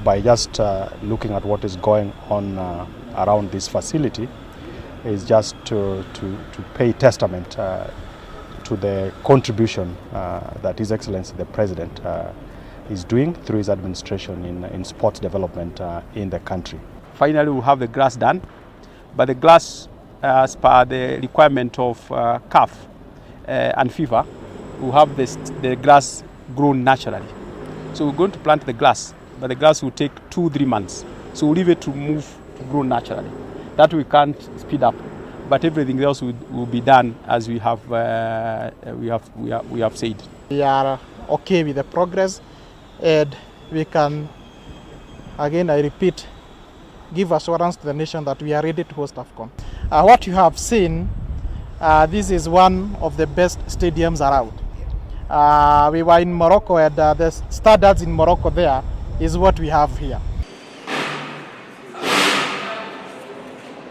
by just looking at what is going on around this facility is just to pay testament to the contribution that His Excellency the President is doing through his administration in sports development in the country. Finally, we'll have the grass done, but the grass, as per the requirement of CAF and FIFA, we'll have the grass grown naturally. So we're going to plant the grass, but the grass will take 2-3 months. So we'll leave it to move to grow naturally. That we can't speed up, but everything else will be done as we have said. We are okay with the progress, and we can, again I repeat, give assurance to the nation that we are ready to host AFCON. What you have seen, this is one of the best stadiums around. We were in Morocco, and the standards in Morocco there is what we have here.